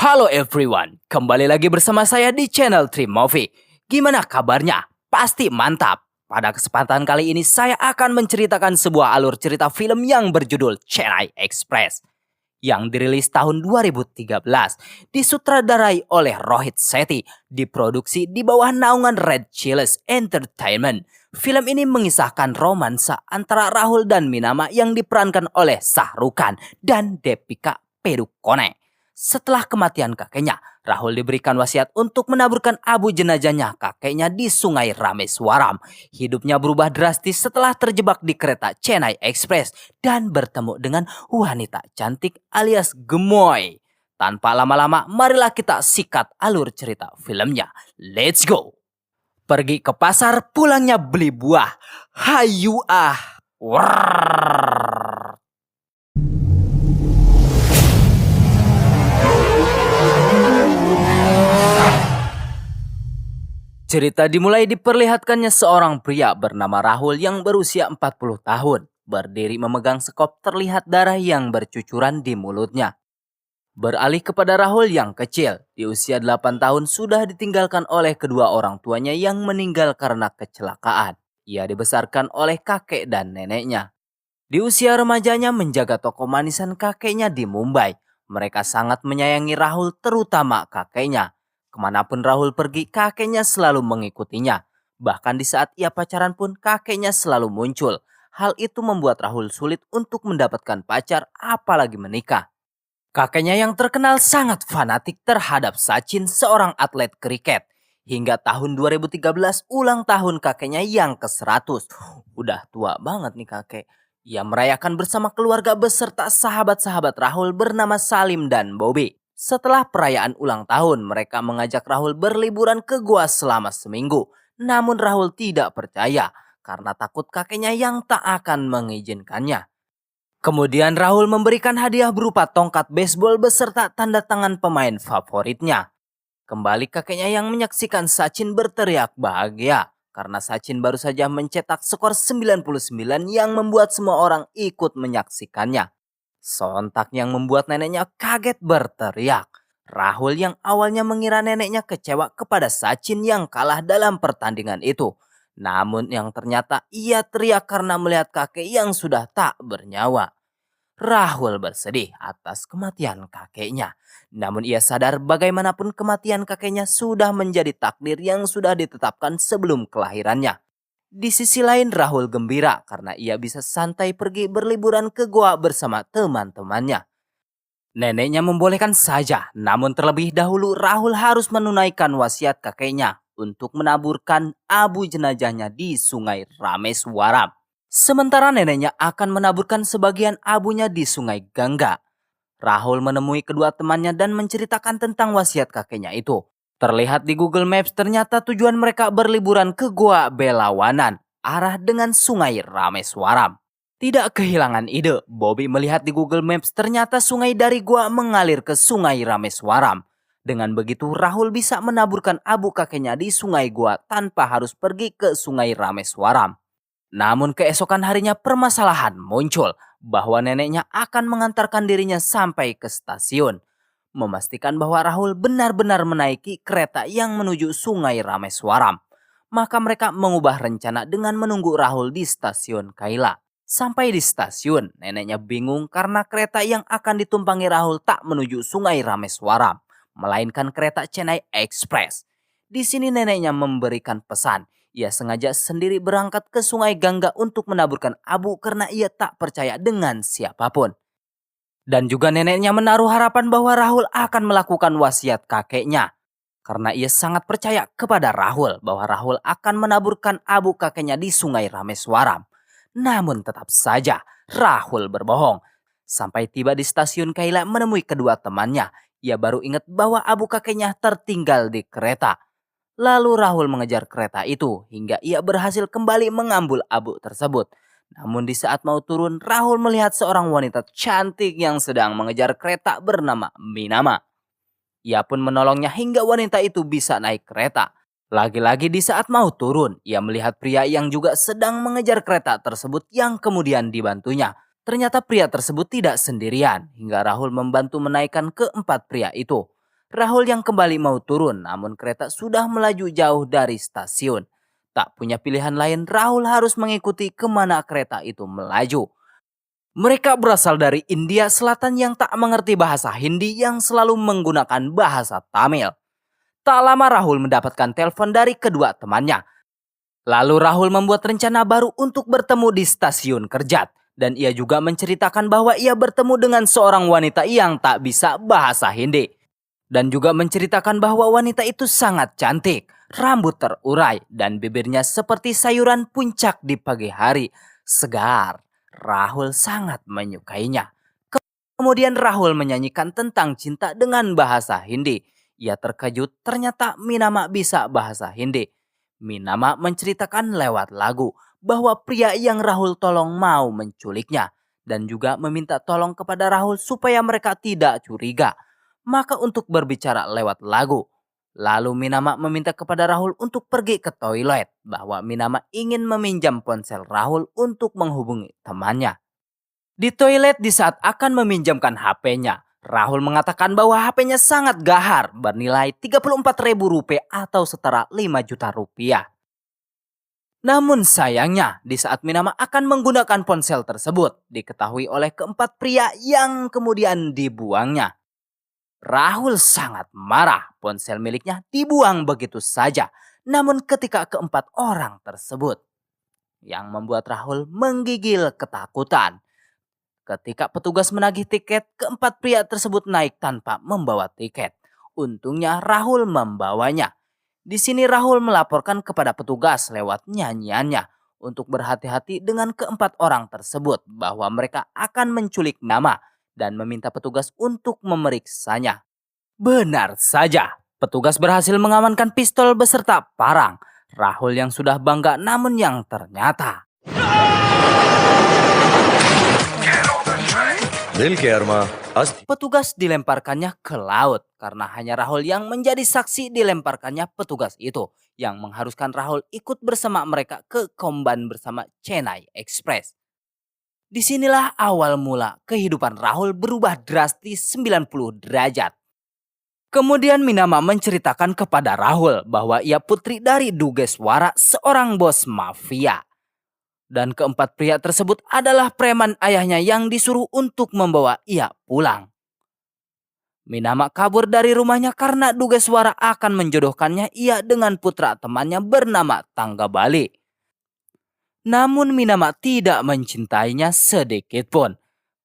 Halo everyone, kembali lagi bersama saya di channel Trim Movie. Gimana kabarnya? Pasti mantap. Pada kesempatan kali ini saya akan menceritakan sebuah alur cerita film yang berjudul Chennai Express yang dirilis tahun 2013, disutradarai oleh Rohit Sethi, diproduksi di bawah naungan Red Chillies Entertainment. Film ini mengisahkan romansa antara Rahul dan Minama yang diperankan oleh Shah Rukh Khan dan Deepika Padukone. Setelah kematian kakeknya, Rahul diberikan wasiat untuk menaburkan abu jenazahnya kakeknya di Sungai Rameswaram. Hidupnya berubah drastis setelah terjebak di kereta Chennai Express dan bertemu dengan wanita cantik alias gemoy. Tanpa lama-lama, marilah kita sikat alur cerita filmnya. Let's go! Pergi ke pasar, pulangnya beli buah. Hayu ah! Warrrr. Cerita dimulai diperlihatkannya seorang pria bernama Rahul yang berusia 40 tahun. Berdiri memegang sekop, terlihat darah yang bercucuran di mulutnya. Beralih kepada Rahul yang kecil, di usia 8 tahun sudah ditinggalkan oleh kedua orang tuanya yang meninggal karena kecelakaan. Ia dibesarkan oleh kakek dan neneknya. Di usia remajanya menjaga toko manisan kakeknya di Mumbai. Mereka sangat menyayangi Rahul, terutama kakeknya. Kemanapun Rahul pergi, kakeknya selalu mengikutinya. Bahkan di saat ia pacaran pun kakeknya selalu muncul. Hal itu membuat Rahul sulit untuk mendapatkan pacar, apalagi menikah. Kakeknya yang terkenal sangat fanatik terhadap Sachin, seorang atlet kriket. Hingga tahun 2013 ulang tahun kakeknya yang ke-100. Udah tua banget nih kakek. Ia merayakan bersama keluarga beserta sahabat-sahabat Rahul bernama Salim dan Bobby. Setelah perayaan ulang tahun, mereka mengajak Rahul berliburan ke gua selama seminggu. Namun Rahul tidak percaya karena takut kakeknya yang tak akan mengizinkannya. Kemudian Rahul memberikan hadiah berupa tongkat baseball beserta tanda tangan pemain favoritnya. Kembali kakeknya yang menyaksikan Sachin berteriak bahagia karena Sachin baru saja mencetak skor 99 yang membuat semua orang ikut menyaksikannya. Sontak yang membuat neneknya kaget berteriak. Rahul yang awalnya mengira neneknya kecewa kepada Sachin yang kalah dalam pertandingan itu. Namun yang ternyata ia teriak karena melihat kakek yang sudah tak bernyawa. Rahul bersedih atas kematian kakeknya. Namun ia sadar bagaimanapun kematian kakeknya sudah menjadi takdir yang sudah ditetapkan sebelum kelahirannya. Di sisi lain Rahul gembira karena ia bisa santai pergi berliburan ke goa bersama teman-temannya. Neneknya membolehkan saja, namun terlebih dahulu Rahul harus menunaikan wasiat kakeknya untuk menaburkan abu jenazahnya di Sungai Rameswaram. Sementara neneknya akan menaburkan sebagian abunya di Sungai Gangga. Rahul menemui kedua temannya dan menceritakan tentang wasiat kakeknya itu. Terlihat di Google Maps ternyata tujuan mereka berliburan ke Goa Belawanan, arah dengan Sungai Rameswaram. Tidak kehilangan ide, Bobby melihat di Google Maps ternyata sungai dari Goa mengalir ke Sungai Rameswaram. Dengan begitu Rahul bisa menaburkan abu kakeknya di Sungai Goa tanpa harus pergi ke Sungai Rameswaram. Namun keesokan harinya permasalahan muncul bahwa neneknya akan mengantarkan dirinya sampai ke stasiun. Memastikan bahwa Rahul benar-benar menaiki kereta yang menuju Sungai Rameswaram. Maka mereka mengubah rencana dengan menunggu Rahul di stasiun Kaila. Sampai di stasiun, neneknya bingung karena kereta yang akan ditumpangi Rahul tak menuju Sungai Rameswaram, melainkan kereta Chennai Express. Di sini neneknya memberikan pesan. Ia sengaja sendiri berangkat ke Sungai Gangga untuk menaburkan abu karena ia tak percaya dengan siapapun. Dan juga neneknya menaruh harapan bahwa Rahul akan melakukan wasiat kakeknya. Karena ia sangat percaya kepada Rahul bahwa Rahul akan menaburkan abu kakeknya di Sungai Rameswaram. Namun tetap saja Rahul berbohong. Sampai tiba di stasiun Kaila menemui kedua temannya. Ia baru ingat bahwa abu kakeknya tertinggal di kereta. Lalu Rahul mengejar kereta itu hingga ia berhasil kembali mengambil abu tersebut. Namun di saat mau turun, Rahul melihat seorang wanita cantik yang sedang mengejar kereta bernama Minama. Ia pun menolongnya hingga wanita itu bisa naik kereta. Lagi-lagi di saat mau turun, ia melihat pria yang juga sedang mengejar kereta tersebut yang kemudian dibantunya. Ternyata pria tersebut tidak sendirian hingga Rahul membantu menaikkan keempat pria itu. Rahul yang kembali mau turun, namun kereta sudah melaju jauh dari stasiun. Tak punya pilihan lain, Rahul harus mengikuti kemana kereta itu melaju. Mereka berasal dari India Selatan yang tak mengerti bahasa Hindi yang selalu menggunakan bahasa Tamil. Tak lama Rahul mendapatkan telepon dari kedua temannya. Lalu Rahul membuat rencana baru untuk bertemu di stasiun Kerjat. Dan ia juga menceritakan bahwa ia bertemu dengan seorang wanita yang tak bisa bahasa Hindi. Dan juga menceritakan bahwa wanita itu sangat cantik, rambut terurai, dan bibirnya seperti sayuran puncak di pagi hari. Segar, Rahul sangat menyukainya. Kemudian Rahul menyanyikan tentang cinta dengan bahasa Hindi. Ia terkejut ternyata Minama bisa bahasa Hindi. Minama menceritakan lewat lagu bahwa pria yang Rahul tolong mau menculiknya. Dan juga meminta tolong kepada Rahul supaya mereka tidak curiga. Maka untuk berbicara lewat lagu. Lalu Minama meminta kepada Rahul untuk pergi ke toilet. Bahwa Minama ingin meminjam ponsel Rahul untuk menghubungi temannya. Di toilet di saat akan meminjamkan HP-nya, Rahul mengatakan bahwa HP-nya sangat gahar bernilai Rp34.000 atau setara 5 juta rupiah. Namun sayangnya di saat Minama akan menggunakan ponsel tersebut diketahui oleh keempat pria yang kemudian dibuangnya. Rahul sangat marah, ponsel miliknya dibuang begitu saja. Namun ketika keempat orang tersebut yang membuat Rahul menggigil ketakutan. Ketika petugas menagih tiket, keempat pria tersebut naik tanpa membawa tiket. Untungnya Rahul membawanya. Di sini Rahul melaporkan kepada petugas lewat nyanyiannya untuk berhati-hati dengan keempat orang tersebut bahwa mereka akan menculik Nama dan meminta petugas untuk memeriksanya. Benar saja, petugas berhasil mengamankan pistol beserta parang. Rahul yang sudah bangga namun yang ternyata petugas dilemparkannya ke laut karena hanya Rahul yang menjadi saksi dilemparkannya petugas itu yang mengharuskan Rahul ikut bersama mereka ke Komban bersama Chennai Express. Disinilah awal mula kehidupan Rahul berubah drastis 90 derajat. Kemudian Minama menceritakan kepada Rahul bahwa ia putri dari Dugeswara, seorang bos mafia. Dan keempat pria tersebut adalah preman ayahnya yang disuruh untuk membawa ia pulang. Minama kabur dari rumahnya karena Dugeswara akan menjodohkannya ia dengan putra temannya bernama Tangga Bali. Namun Minama tidak mencintainya sedikit pun.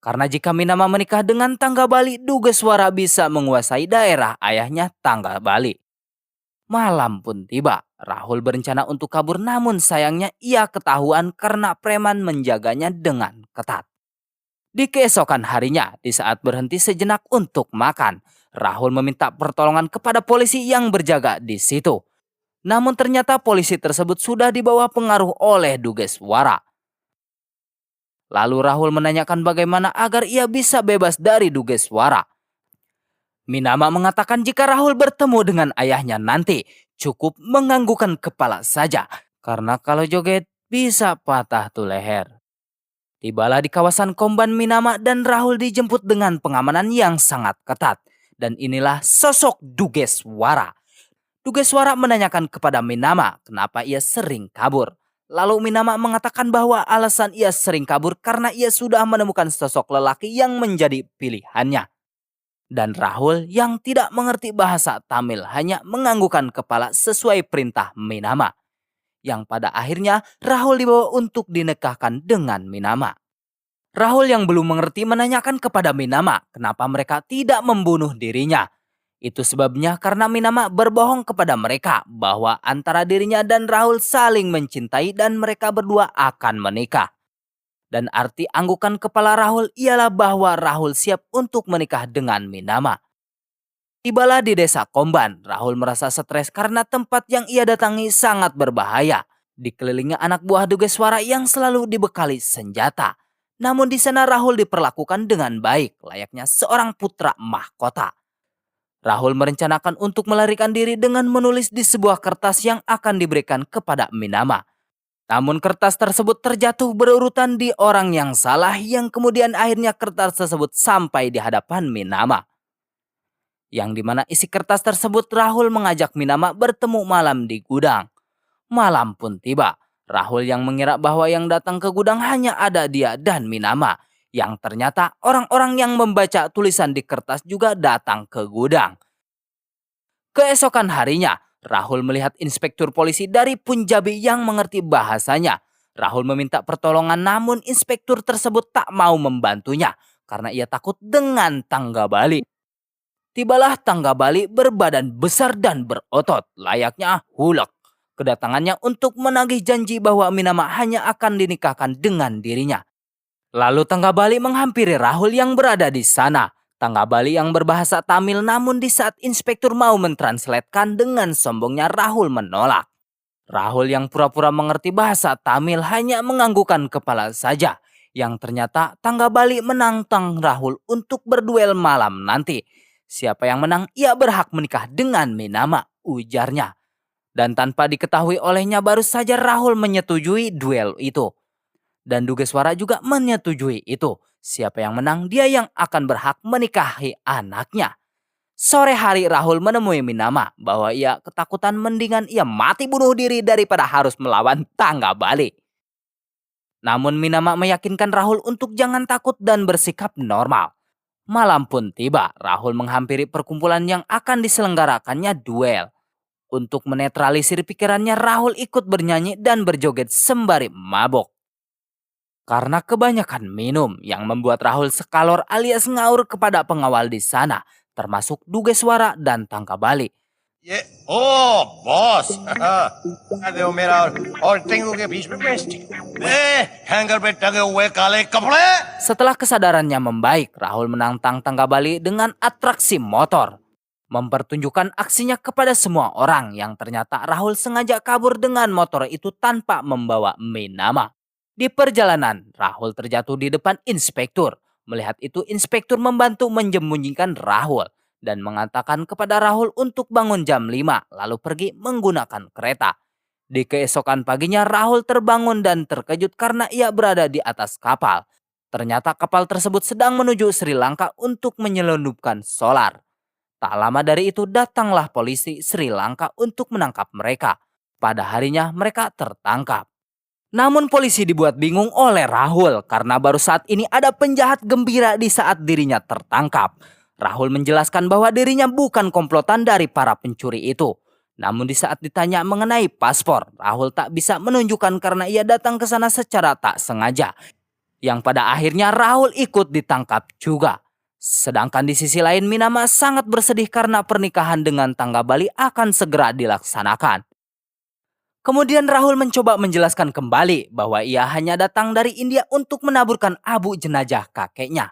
Karena jika Minama menikah dengan Tangga Bali, Dugeswara bisa menguasai daerah ayahnya Tangga Bali. Malam pun tiba, Rahul berencana untuk kabur namun sayangnya ia ketahuan karena preman menjaganya dengan ketat. Di keesokan harinya, di saat berhenti sejenak untuk makan, Rahul meminta pertolongan kepada polisi yang berjaga di situ. Namun ternyata polisi tersebut sudah dibawa pengaruh oleh Dugeswara. Lalu Rahul menanyakan bagaimana agar ia bisa bebas dari Dugeswara. Minama mengatakan jika Rahul bertemu dengan ayahnya nanti, cukup menganggukkan kepala saja. Karena kalau joget bisa patah tuh leher. Tibalah di kawasan Komban Minama dan Rahul dijemput dengan pengamanan yang sangat ketat. Dan inilah sosok Dugeswara. Dugeswara menanyakan kepada Minama kenapa ia sering kabur. Lalu Minama mengatakan bahwa alasan ia sering kabur karena ia sudah menemukan sosok lelaki yang menjadi pilihannya. Dan Rahul yang tidak mengerti bahasa Tamil hanya menganggukkan kepala sesuai perintah Minama. Yang pada akhirnya Rahul dibawa untuk dinikahkan dengan Minama. Rahul yang belum mengerti menanyakan kepada Minama kenapa mereka tidak membunuh dirinya. Itu sebabnya karena Minama berbohong kepada mereka bahwa antara dirinya dan Rahul saling mencintai dan mereka berdua akan menikah. Dan arti anggukan kepala Rahul ialah bahwa Rahul siap untuk menikah dengan Minama. Tibalah di desa Komban, Rahul merasa stres karena tempat yang ia datangi sangat berbahaya. Dikelilingi anak buah Dugeswara yang selalu dibekali senjata. Namun di sana Rahul diperlakukan dengan baik, layaknya seorang putra mahkota. Rahul merencanakan untuk melarikan diri dengan menulis di sebuah kertas yang akan diberikan kepada Minama. Namun kertas tersebut terjatuh berurutan di orang yang salah yang kemudian akhirnya kertas tersebut sampai di hadapan Minama. yang dimana isi kertas tersebut Rahul mengajak Minama bertemu malam di gudang. Malam pun tiba. Rahul yang mengira bahwa yang datang ke gudang hanya ada dia dan Minama. Yang ternyata orang-orang yang membaca tulisan di kertas juga datang ke gudang. Keesokan harinya, Rahul melihat inspektur polisi dari Punjabi yang mengerti bahasanya. Rahul meminta pertolongan namun inspektur tersebut tak mau membantunya karena ia takut dengan tangga Bali. Tibalah tangga Bali berbadan besar dan berotot layaknya hulek. Kedatangannya untuk menagih janji bahwa Minama hanya akan dinikahkan dengan dirinya. Lalu tangga Bali menghampiri Rahul yang berada di sana. Tangga Bali yang berbahasa Tamil namun di saat inspektur mau mentranslatekan dengan sombongnya Rahul menolak. Rahul yang pura-pura mengerti bahasa Tamil hanya menganggukkan kepala saja. Yang ternyata tangga Bali menantang Rahul untuk berduel malam nanti. Siapa yang menang ia berhak menikah dengan Minama, ujarnya. Dan tanpa diketahui olehnya baru saja Rahul menyetujui duel itu. Dan Dugeswara juga menyetujui itu. Siapa yang menang dia yang akan berhak menikahi anaknya. Sore hari Rahul menemui Minama bahwa ia ketakutan mendingan ia mati bunuh diri daripada harus melawan tangga Bali. Namun Minama meyakinkan Rahul untuk jangan takut dan bersikap normal. Malam pun tiba, Rahul menghampiri perkumpulan yang akan diselenggarakannya duel. Untuk menetralisir pikirannya, Rahul ikut bernyanyi dan berjoget sembari mabok. Karena kebanyakan minum yang membuat Rahul sekalor alias ngaur kepada pengawal di sana, termasuk Dugeswara dan tangga Bali. Oh, boss. दो मेरा और टेंगू के बीच में best hanger पे टंगे हुए काले कपड़े. Setelah kesadarannya membaik, Rahul menantang tangga Bali dengan atraksi motor. Mempertunjukkan aksinya kepada semua orang yang ternyata Rahul sengaja kabur dengan motor itu tanpa membawa Minama. Di perjalanan, Rahul terjatuh di depan inspektur. Melihat itu, inspektur membantu menyembunyikan Rahul dan mengatakan kepada Rahul untuk bangun jam 5 lalu pergi menggunakan kereta. Di keesokan paginya Rahul terbangun dan terkejut karena ia berada di atas kapal. Ternyata kapal tersebut sedang menuju Sri Lanka untuk menyelundupkan solar. Tak lama dari itu datanglah polisi Sri Lanka untuk menangkap mereka. Pada harinya mereka tertangkap. Namun polisi dibuat bingung oleh Rahul karena baru saat ini ada penjahat gembira di saat dirinya tertangkap. Rahul menjelaskan bahwa dirinya bukan komplotan dari para pencuri itu. Namun di saat ditanya mengenai paspor, Rahul tak bisa menunjukkan karena ia datang ke sana secara tak sengaja. Yang pada akhirnya Rahul ikut ditangkap juga. Sedangkan di sisi lain Minama sangat bersedih karena pernikahan dengan tangga Bali akan segera dilaksanakan. Kemudian Rahul mencoba menjelaskan kembali bahwa ia hanya datang dari India untuk menaburkan abu jenazah kakeknya.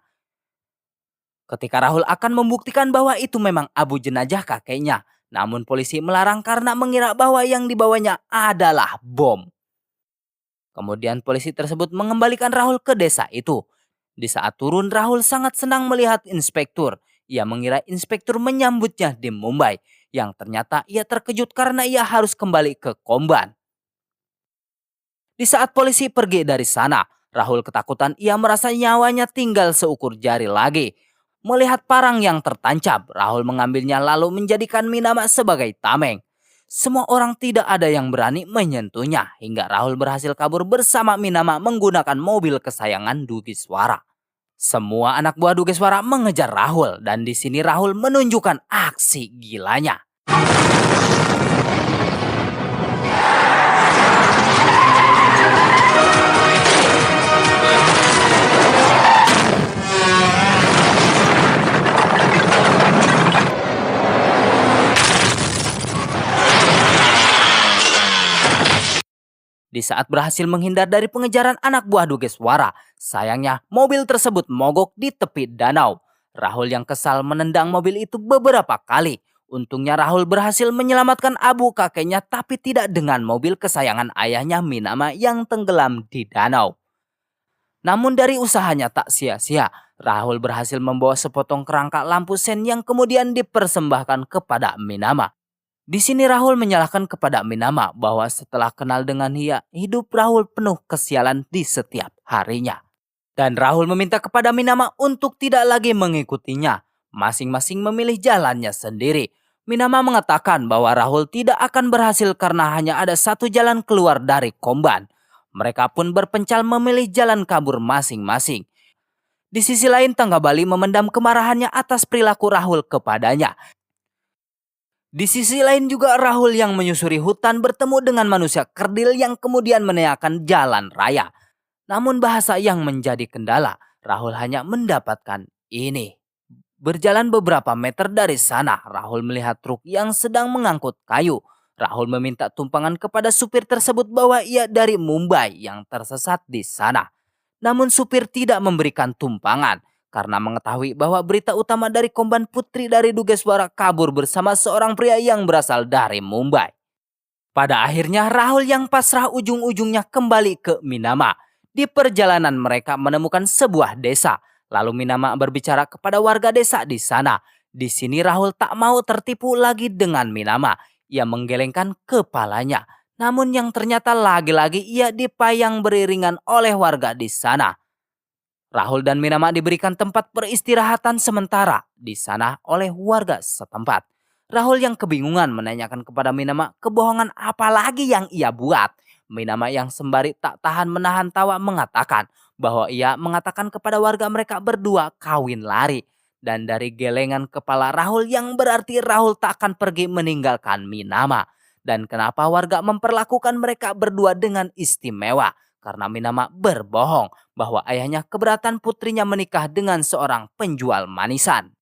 Ketika Rahul akan membuktikan bahwa itu memang abu jenazah kakeknya, namun polisi melarang karena mengira bahwa yang dibawanya adalah bom. Kemudian polisi tersebut mengembalikan Rahul ke desa itu. Di saat turun, Rahul sangat senang melihat inspektur. Ia mengira inspektur menyambutnya di Mumbai. Yang ternyata ia terkejut karena ia harus kembali ke Komban. Di saat polisi pergi dari sana, Rahul ketakutan ia merasa nyawanya tinggal seukur jari lagi. Melihat parang yang tertancap, Rahul mengambilnya lalu menjadikan Minama sebagai tameng. Semua orang tidak ada yang berani menyentuhnya hingga Rahul berhasil kabur bersama Minama menggunakan mobil kesayangan Dugeswara. Semua anak buah Dugeswara mengejar Rahul dan di sini Rahul menunjukkan aksi gilanya. Di saat berhasil menghindar dari pengejaran anak buah Dugeswara, sayangnya mobil tersebut mogok di tepi danau. Rahul yang kesal menendang mobil itu beberapa kali. Untungnya Rahul berhasil menyelamatkan abu kakeknya tapi tidak dengan mobil kesayangan ayahnya Minama yang tenggelam di danau. Namun dari usahanya tak sia-sia, Rahul berhasil membawa sepotong kerangka lampu sen yang kemudian dipersembahkan kepada Minama. Di sini Rahul menyalahkan kepada Minama bahwa setelah kenal dengan dia, hidup Rahul penuh kesialan di setiap harinya. Dan Rahul meminta kepada Minama untuk tidak lagi mengikutinya. masing-masing memilih jalannya sendiri. Minama mengatakan bahwa Rahul tidak akan berhasil karena hanya ada satu jalan keluar dari Komban. Mereka pun berpencal memilih jalan kabur masing-masing. Di sisi lain, Tanggabali memendam kemarahannya atas perilaku Rahul kepadanya. Di sisi lain juga Rahul yang menyusuri hutan bertemu dengan manusia kerdil yang kemudian menanyakan jalan raya. Namun bahasa yang menjadi kendala, Rahul hanya mendapatkan ini. Berjalan beberapa meter dari sana, Rahul melihat truk yang sedang mengangkut kayu. Rahul meminta tumpangan kepada supir tersebut bahwa ia dari Mumbai yang tersesat di sana. Namun supir tidak memberikan tumpangan karena mengetahui bahwa berita utama dari Komban Putri dari Dugeswara kabur bersama seorang pria yang berasal dari Mumbai. Pada akhirnya Rahul yang pasrah ujung-ujungnya kembali ke Minama. Di perjalanan mereka menemukan sebuah desa. Lalu Minama berbicara kepada warga desa di sana. Di sini Rahul tak mau tertipu lagi dengan Minama. Ia menggelengkan kepalanya. Namun yang ternyata lagi-lagi ia dipayang beriringan oleh warga di sana. Rahul dan Minama diberikan tempat peristirahatan sementara di sana oleh warga setempat. Rahul yang kebingungan menanyakan kepada Minama kebohongan apa lagi yang ia buat. Minama yang sembari tak tahan menahan tawa mengatakan bahwa ia mengatakan kepada warga mereka berdua kawin lari. Dan dari gelengan kepala Rahul yang berarti Rahul tak akan pergi meninggalkan Minama. Dan kenapa warga memperlakukan mereka berdua dengan istimewa? Karena Minama berbohong bahwa ayahnya keberatan putrinya menikah dengan seorang penjual manisan.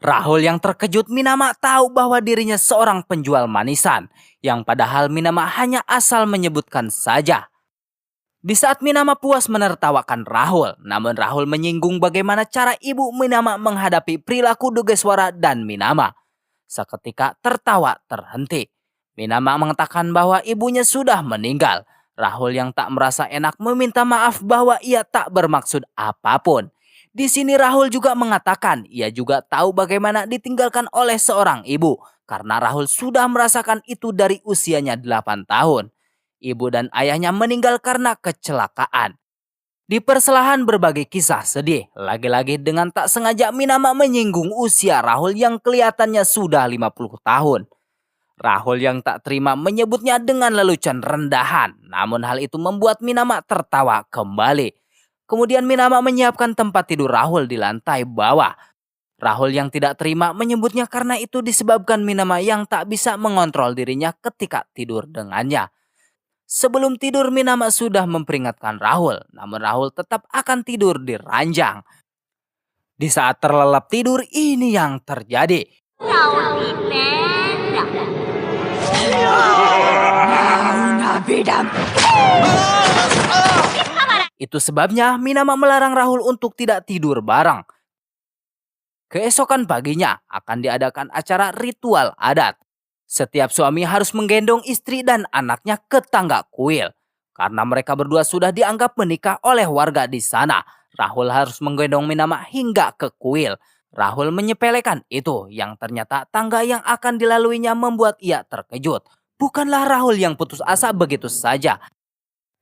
Rahul yang terkejut Minama tahu bahwa dirinya seorang penjual manisan, yang padahal Minama hanya asal menyebutkan saja. Di saat Minama puas menertawakan Rahul, namun Rahul menyinggung bagaimana cara ibu Minama menghadapi perilaku Dugeswara dan Minama. Seketika tertawa terhenti. Minama mengatakan bahwa ibunya sudah meninggal. Rahul yang tak merasa enak meminta maaf bahwa ia tak bermaksud apapun. Di sini Rahul juga mengatakan ia juga tahu bagaimana ditinggalkan oleh seorang ibu. Karena Rahul sudah merasakan itu dari usianya 8 tahun. Ibu dan ayahnya meninggal karena kecelakaan. Di perselahan berbagai kisah sedih, lagi-lagi dengan tak sengaja Minama menyinggung usia Rahul yang kelihatannya sudah 50 tahun. Rahul yang tak terima menyebutnya dengan lelucon rendahan, namun hal itu membuat Minama tertawa kembali. Kemudian Minama menyiapkan tempat tidur Rahul di lantai bawah. Rahul yang tidak terima menyebutnya karena itu disebabkan Minama yang tak bisa mengontrol dirinya ketika tidur dengannya. Sebelum tidur Minama sudah memperingatkan Rahul, namun Rahul tetap akan tidur di ranjang. Di saat terlelap tidur ini yang terjadi. Itu sebabnya Minama melarang Rahul untuk tidak tidur bareng. Keesokan paginya akan diadakan acara ritual adat. Setiap suami harus menggendong istri dan anaknya ke tangga kuil. Karena mereka berdua sudah dianggap menikah oleh warga di sana, Rahul harus menggendong Minama hingga ke kuil. Rahul menyepelekan itu, yang ternyata tangga yang akan dilaluinya membuat ia terkejut. Bukanlah Rahul yang putus asa begitu saja.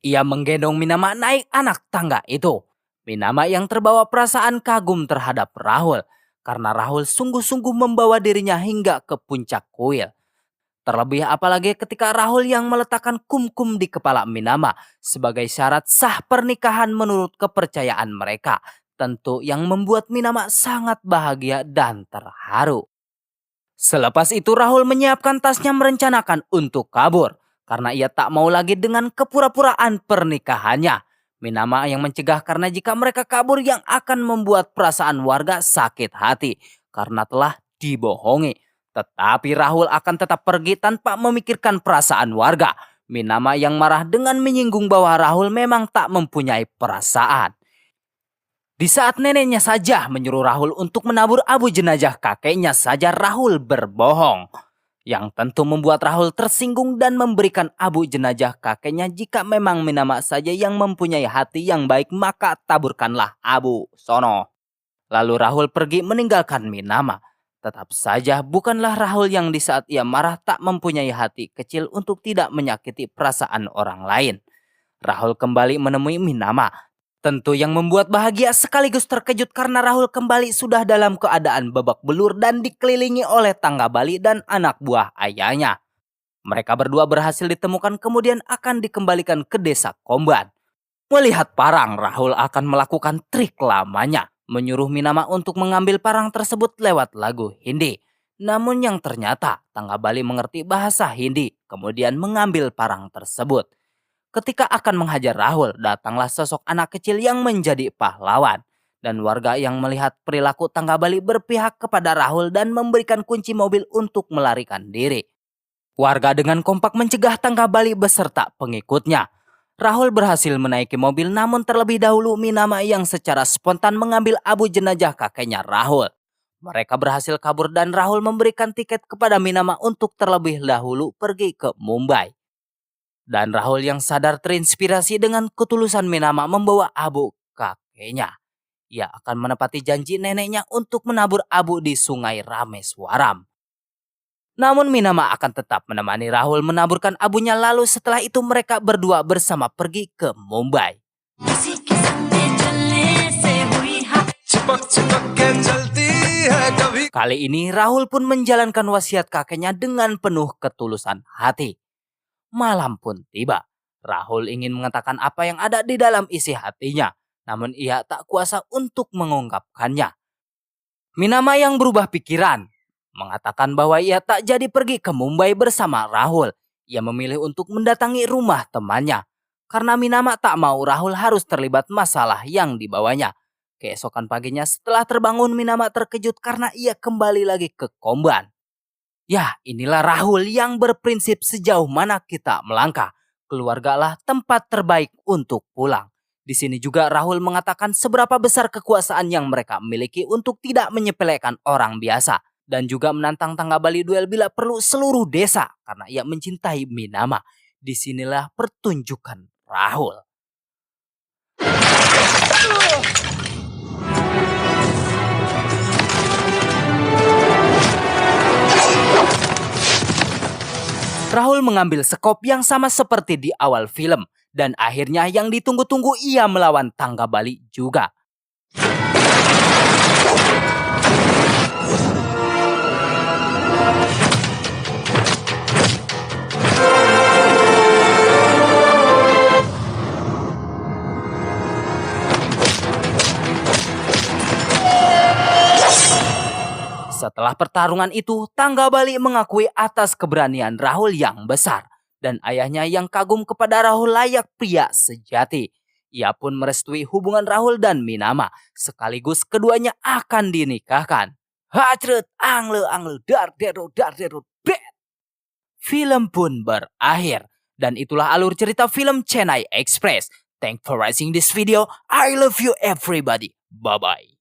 Ia menggendong Minama naik anak tangga itu. Minama yang terbawa perasaan kagum terhadap Rahul. Karena Rahul sungguh-sungguh membawa dirinya hingga ke puncak kuil. Terlebih apalagi ketika Rahul yang meletakkan kumkum di kepala Minama sebagai syarat sah pernikahan menurut kepercayaan mereka. Tentu yang membuat Minama sangat bahagia dan terharu. Selepas itu Rahul menyiapkan tasnya merencanakan untuk kabur. Karena ia tak mau lagi dengan kepura-puraan pernikahannya. Minama yang mencegah karena jika mereka kabur yang akan membuat perasaan warga sakit hati. Karena telah dibohongi. Tetapi Rahul akan tetap pergi tanpa memikirkan perasaan warga. Minama yang marah dengan menyinggung bahwa Rahul memang tak mempunyai perasaan. Di saat neneknya saja menyuruh Rahul untuk menabur abu jenazah kakeknya saja Rahul berbohong. Yang tentu membuat Rahul tersinggung dan memberikan abu jenazah kakeknya jika memang Minama saja yang mempunyai hati yang baik maka taburkanlah abu sono. Lalu Rahul pergi meninggalkan Minama. Tetap saja bukanlah Rahul yang di saat ia marah tak mempunyai hati kecil untuk tidak menyakiti perasaan orang lain. Rahul kembali menemui Minama. Tentu yang membuat bahagia sekaligus terkejut karena Rahul kembali sudah dalam keadaan babak belur dan dikelilingi oleh tangga Bali dan anak buah ayahnya. Mereka berdua berhasil ditemukan kemudian akan dikembalikan ke desa Komban. Melihat parang, Rahul akan melakukan trik lamanya, menyuruh Minama untuk mengambil parang tersebut lewat lagu Hindi. Namun yang ternyata tangga Bali mengerti bahasa Hindi, kemudian mengambil parang tersebut. Ketika akan menghajar Rahul, datanglah sosok anak kecil yang menjadi pahlawan. Dan warga yang melihat perilaku tangga Bali berpihak kepada Rahul dan memberikan kunci mobil untuk melarikan diri. Warga dengan kompak mencegah tangga Bali beserta pengikutnya. Rahul berhasil menaiki mobil namun terlebih dahulu Minama yang secara spontan mengambil abu jenazah kakeknya Rahul. Mereka berhasil kabur dan Rahul memberikan tiket kepada Minama untuk terlebih dahulu pergi ke Mumbai. Dan Rahul yang sadar terinspirasi dengan ketulusan Minama membawa abu kakeknya. Ia akan menepati janji neneknya untuk menabur abu di sungai Rameswaram. Namun Minama akan tetap menemani Rahul menaburkan abunya lalu setelah itu mereka berdua bersama pergi ke Mumbai. Kali ini Rahul pun menjalankan wasiat kakeknya dengan penuh ketulusan hati. Malam pun tiba. Rahul ingin mengatakan apa yang ada di dalam isi hatinya, namun ia tak kuasa untuk mengungkapkannya. Minama yang berubah pikiran, mengatakan bahwa ia tak jadi pergi ke Mumbai bersama Rahul. Ia memilih untuk mendatangi rumah temannya, karena Minama tak mau Rahul harus terlibat masalah yang dibawanya. Keesokan paginya setelah terbangun Minama terkejut karena ia kembali lagi ke Komban. Ya, inilah Rahul yang berprinsip sejauh mana kita melangkah. Keluargalah tempat terbaik untuk pulang. Di sini juga Rahul mengatakan seberapa besar kekuasaan yang mereka miliki untuk tidak menyepelekan orang biasa. Dan juga menantang tangga Bali duel bila perlu seluruh desa karena ia mencintai Minama. Disinilah pertunjukan Rahul. Rahul mengambil sekop yang sama seperti di awal film. Dan akhirnya yang ditunggu-tunggu ia melawan tangga Bali juga. Setelah pertarungan itu, tangga Bali mengakui atas keberanian Rahul yang besar. Dan ayahnya yang kagum kepada Rahul layak pria sejati. Ia pun merestui hubungan Rahul dan Minama. Sekaligus keduanya akan dinikahkan. Hacret angle dar deru bet. Film pun berakhir. Dan itulah alur cerita film Chennai Express. Thanks for watching this video. I love you everybody. Bye-bye.